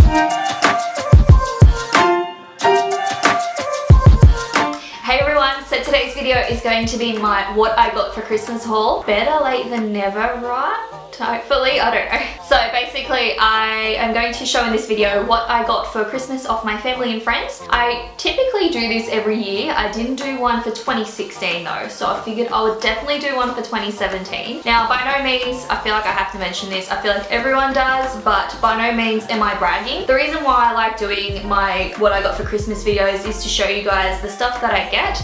Hey everyone, so today's video is going to be my what I got for Christmas haul. Better late than never, right? Hopefully, I don't know. So basically, I am going to show in this video what I got for Christmas off my family and friends. I typically do this every year. I didn't do one for 2016 though, so I figured I would definitely do one for 2017. Now, by no means, I feel like I have to mention this. I feel like everyone does, but by no means am I bragging. The reason why I like doing my what I got for Christmas videos is to show you guys the stuff that I get.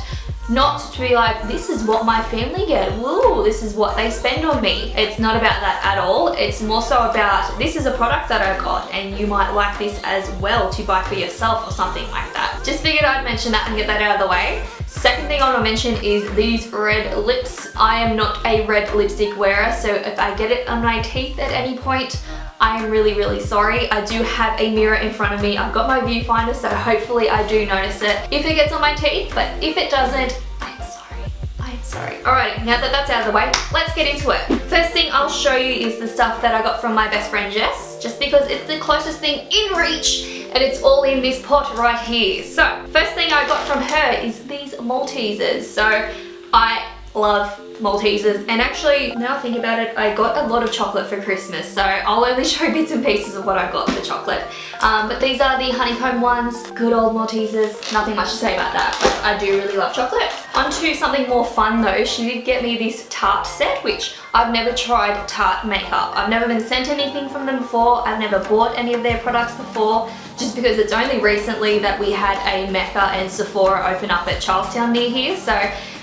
Not to be like, this is what my family get, woo, this is what they spend on me. It's not about that at all. It's more so about, this is a product that I got and you might like this as well to buy for yourself or something like that. Just figured I'd mention that and get that out of the way. Second thing I want to mention is these red lips. I am not a red lipstick wearer, so if I get it on my teeth at any point, I am really, really sorry. I do have a mirror in front of me. I've got my viewfinder, so hopefully I do notice it if it gets on my teeth, but if it doesn't, I'm sorry. I'm sorry. Alrighty, now that that's out of the way, let's get into it. First thing I'll show you is the stuff that I got from my best friend Jess, just because it's the closest thing in reach and it's all in this pot right here. So, first thing I got from her is these Maltesers. So, I love Maltesers, and actually now I think about it, I got a lot of chocolate for Christmas, so I'll only show bits and pieces of what I got for chocolate. But these are the honeycomb ones, good old Maltesers, nothing much to say about that, but I do really love chocolate. On to something more fun though, she did get me this Tarte set, which I've never tried Tarte makeup. I've never been sent anything from them before, I've never bought any of their products before, just because it's only recently that we had a Mecca and Sephora open up at Charlestown near here, so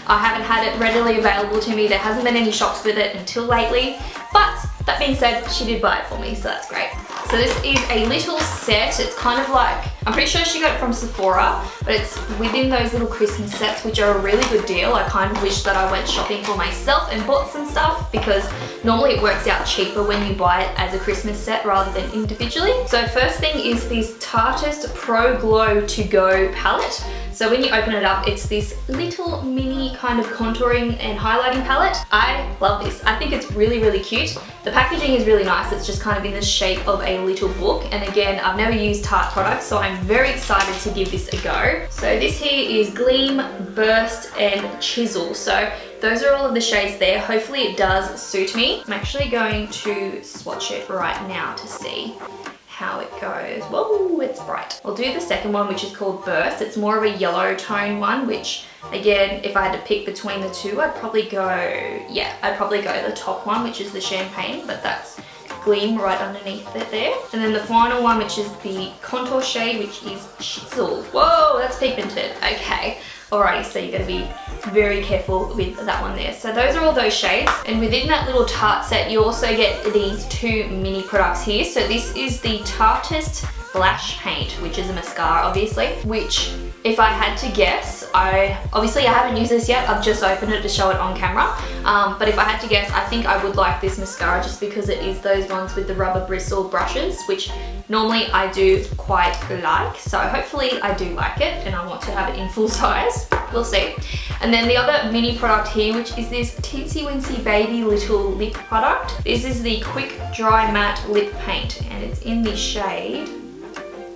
I haven't had it readily available to me. There hasn't been any shops with it until lately. But that being said, she did buy it for me, so that's great. So this is a little set. It's kind of like, I'm pretty sure she got it from Sephora, but it's within those little Christmas sets, which are a really good deal. I kind of wish that I went shopping for myself and bought some stuff, because normally it works out cheaper when you buy it as a Christmas set rather than individually. So first thing is this Tarteist Pro Glow To Go palette. So when you open it up, it's this little mini kind of contouring and highlighting palette. I love this. I think it's really, really cute. The packaging is really nice. It's just kind of in the shape of a little book. And again, I've never used Tarte products, so I'm very excited to give this a go. So this here is Gleam, Burst, and Chisel. So those are all of the shades there. Hopefully it does suit me. I'm actually going to swatch it right now to see how it goes. Whoa, it's bright. I'll do the second one, which is called Burst. It's more of a yellow tone one, which again, if I had to pick between the two, I'd probably go the top one, which is the champagne, but that's Gleam right underneath it there. And then the final one, which is the contour shade, which is Chisel. Whoa, that's pigmented. Okay. Alrighty, so you're going to be very careful with that one there. So those are all those shades. And within that little Tarte set, you also get these two mini products here. So this is the Tarteist Lash Paint, which is a mascara, obviously, which if I had to guess, obviously I haven't used this yet, I've just opened it to show it on camera, but if I had to guess, I think I would like this mascara just because it is those ones with the rubber bristle brushes, which normally I do quite like, so hopefully I do like it and I want to have it in full size. We'll see. And then the other mini product here, which is this Teensy Weensy Baby Little Lip product. This is the Quick Dry Matte Lip Paint, and it's in the shade,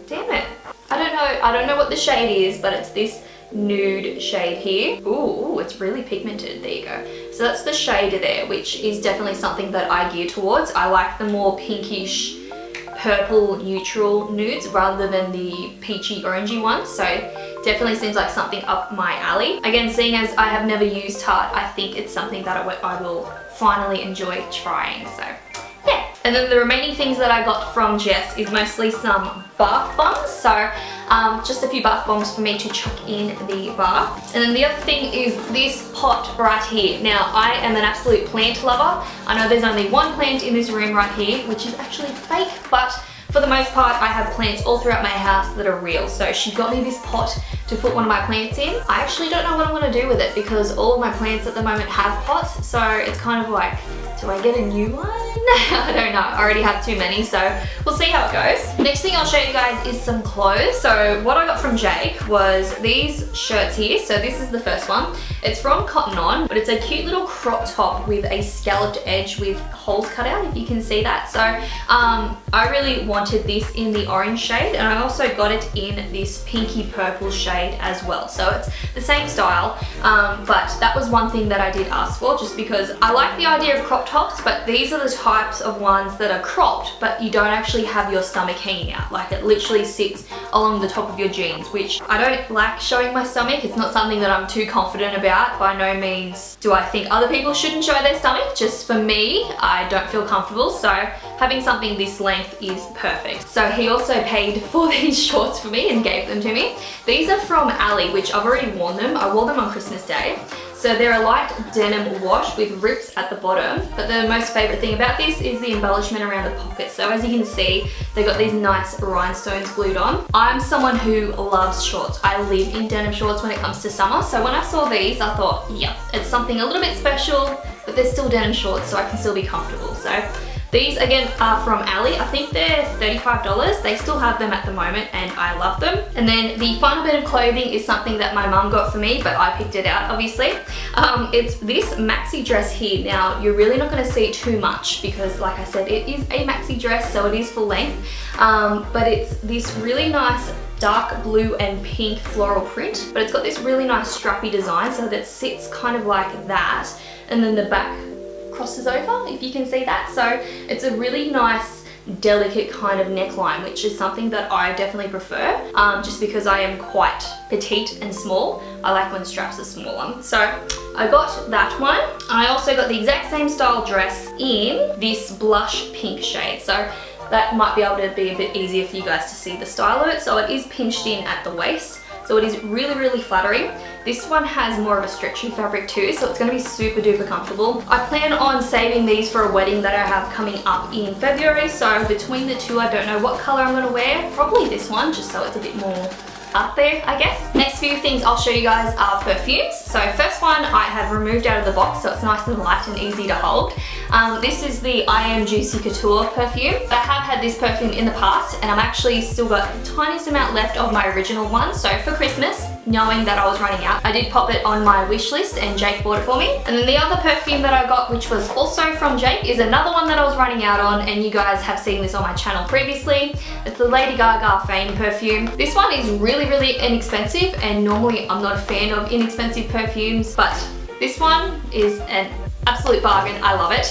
damn it, I don't know what the shade is, but it's this nude shade here. Ooh, it's really pigmented. There you go. So that's the shade there, which is definitely something that I gear towards. I like the more pinkish, purple, neutral nudes rather than the peachy, orangey ones. So definitely seems like something up my alley. Again, seeing as I have never used Tarte, I think it's something that I will finally enjoy trying. So yeah. And then the remaining things that I got from Jess is mostly some bath bombs. So just a few bath bombs for me to chuck in the bath. And then the other thing is this pot right here. Now, I am an absolute plant lover. I know there's only one plant in this room right here, which is actually fake, but for the most part, I have plants all throughout my house that are real. So she got me this pot to put one of my plants in. I actually don't know what I'm going to do with it because all of my plants at the moment have pots. So it's kind of like, do I get a new one? I don't know, I already have too many, so we'll see how it goes. Next thing I'll show you guys is some clothes. So what I got from Jake was these shirts here. So this is the first one. It's from Cotton On, but it's a cute little crop top with a scalloped edge with holes cut out, if you can see that. So I really wanted this in the orange shade, and I also got it in this pinky purple shade as well. So it's the same style, but that was one thing that I did ask for, just because I like the idea of crop tops, but these are the types of ones that are cropped, but you don't actually have your stomach hanging out. Like, it literally sits along the top of your jeans, which I don't like showing my stomach. It's not something that I'm too confident about. By no means do I think other people shouldn't show their stomach. Just for me, I don't feel comfortable, so having something this length is perfect. So he also paid for these shorts for me and gave them to me. These are from Ali, which I've already worn them. I wore them on Christmas Day. So they're a light denim wash with rips at the bottom, but the most favorite thing about this is the embellishment around the pockets. So as you can see, they've got these nice rhinestones glued on. I'm someone who loves shorts. I live in denim shorts when it comes to summer. So when I saw these, I thought, yeah, it's something a little bit special, but they're still denim shorts, so I can still be comfortable. So these again are from Ali. I think they're $35. They still have them at the moment and I love them. And then the final bit of clothing is something that my mum got for me, but I picked it out obviously. It's this maxi dress here. Now you're really not going to see too much because, like I said, it is a maxi dress, so it is full length. But it's this really nice dark blue and pink floral print, but it's got this really nice strappy design, so that it sits kind of like that, and then the back crosses over, if you can see that. So it's a really nice delicate kind of neckline, which is something that I definitely prefer, just because I am quite petite and small. I like when straps are smaller. So I got that one. I also got the exact same style dress in this blush pink shade, so that might be able to be a bit easier for you guys to see the style of it. So it is pinched in at the waist, so it is really, really flattering. This one has more of a stretchy fabric too, so it's going to be super duper comfortable. I plan on saving these for a wedding that I have coming up in February, so between the two, I don't know what color I'm going to wear. Probably this one, just so it's a bit more up there, I guess. Next few things I'll show you guys are perfumes. So first one I have removed out of the box, so it's nice and light and easy to hold. This is the I Am Juicy Couture perfume. I have had this perfume in the past, and I'm actually still got the tiniest amount left of my original one. So for Christmas, knowing that I was running out, I did pop it on my wish list and Jake bought it for me. And then the other perfume that I got, which was also from Jake, is another one that I was running out on, and you guys have seen this on my channel previously. It's the Lady Gaga Fame perfume. This one is really, really inexpensive, and normally I'm not a fan of inexpensive perfumes, but this one is an absolute bargain. I love it.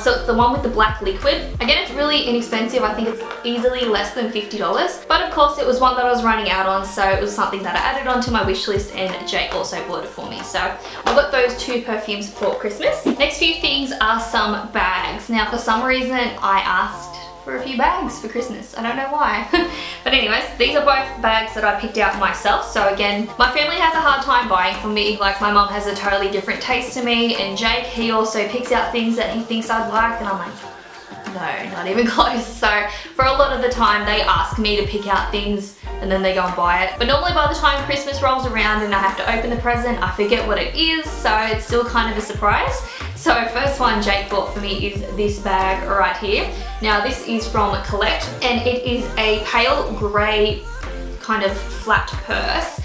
So it's the one with the black liquid. Again, it's really inexpensive. I think it's easily less than $50. But of course, it was one that I was running out on, so it was something that I added onto my wish list, and Jake also bought it for me. So I got those two perfumes for Christmas. Next few things are some bags. Now, for some reason, I asked for a few bags for Christmas. I don't know why. But anyways, these are both bags that I picked out myself. So again, my family has a hard time buying for me. Like, my mom has a totally different taste to me, and Jake, he also picks out things that he thinks I'd like, and I'm like, no, not even close. So for a lot of the time, they ask me to pick out things and then they go and buy it. But normally by the time Christmas rolls around and I have to open the present, I forget what it is, so it's still kind of a surprise. So first one Jake bought for me is this bag right here. Now this is from Collect, and it is a pale grey kind of flat purse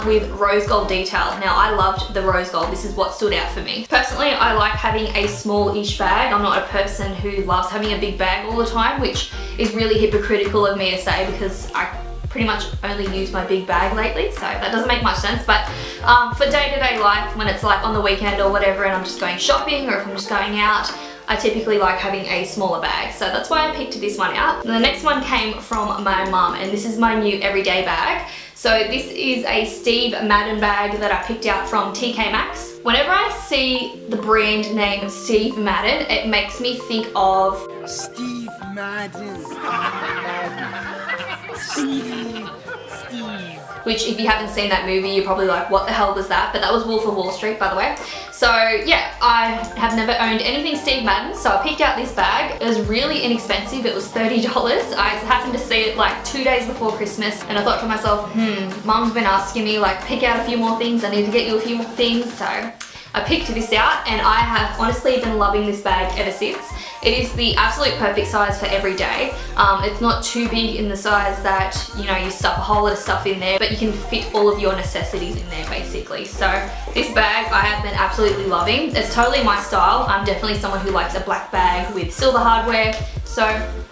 with rose gold detail. Now I loved the rose gold. This is what stood out for me. Personally, I like having a small-ish bag. I'm not a person who loves having a big bag all the time, which is really hypocritical of me to say because I pretty much only use my big bag lately, so that doesn't make much sense. But for day-to-day life, when it's like on the weekend or whatever and I'm just going shopping, or if I'm just going out, I typically like having a smaller bag, so that's why I picked this one out. And the next one came from my mum, and this is my new everyday bag. So this is a Steve Madden bag that I picked out from TK Maxx. Whenever I see the brand name Steve Madden, it makes me think of Steve Madden. Steve. Which, if you haven't seen that movie, you're probably like, what the hell was that? But that was Wolf of Wall Street, by the way. So yeah, I have never owned anything Steve Madden, so I picked out this bag. It was really inexpensive. It was $30. I happened to see it like 2 days before Christmas, and I thought to myself, Mum's been asking me like, pick out a few more things. I need to get you a few more things. So I picked this out and I have honestly been loving this bag ever since. It is the absolute perfect size for every day. It's not too big in the size that, you know, you stuff a whole lot of stuff in there, but you can fit all of your necessities in there basically. So this bag I have been absolutely loving. It's totally my style. I'm definitely someone who likes a black bag with silver hardware. So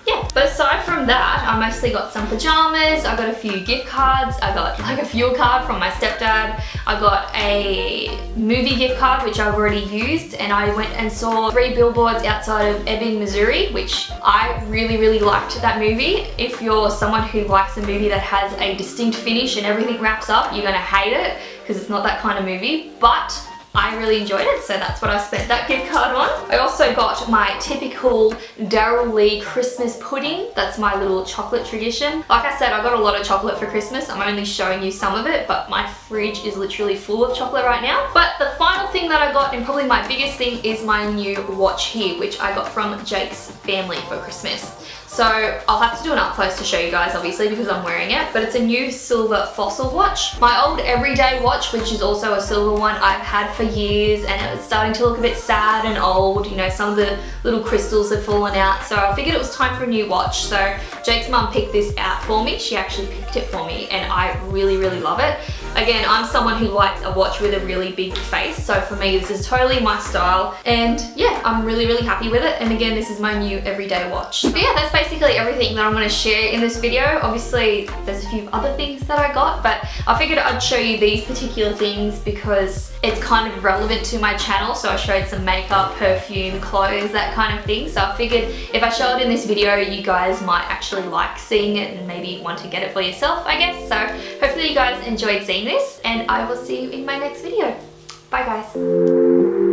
yeah, but aside from that, I mostly got some pajamas, I got a few gift cards, I got like a fuel card from my stepdad, I got a movie gift card which I've already used, and I went and saw 3 billboards outside of Ebbing, Missouri, which I really liked that movie. If you're someone who likes a movie that has a distinct finish and everything wraps up, you're gonna hate it because it's not that kind of movie, but I really enjoyed it, so that's what I spent that gift card on. I also got my typical Daryl Lee Christmas pudding. That's my little chocolate tradition. Like I said, I got a lot of chocolate for Christmas. I'm only showing you some of it, but my fridge is literally full of chocolate right now. But the final thing that I got, and probably my biggest thing, is my new watch here, which I got from Jake's family for Christmas. So I'll have to do an up close to show you guys obviously because I'm wearing it, but it's a new silver fossil watch. My old everyday watch, which is also a silver one, I've had for years and it was starting to look a bit sad and old. You know, some of the little crystals had fallen out, so I figured it was time for a new watch. So Jake's mum picked this out for me. She actually picked it for me and I really love it. Again, I'm someone who likes a watch with a really big face, so for me this is totally my style, and yeah, I'm really happy with it. And again, this is my new everyday watch. But yeah, that's basically everything that I'm going to share in this video. Obviously there's a few other things that I got, but I figured I'd show you these particular things because it's kind of relevant to my channel. So I showed some makeup, perfume, clothes, that kind of thing. So I figured if I show it in this video, you guys might actually like seeing it and maybe want to get it for yourself, I guess. So hopefully you guys enjoyed seeing this, and I will see you in my next video. Bye guys.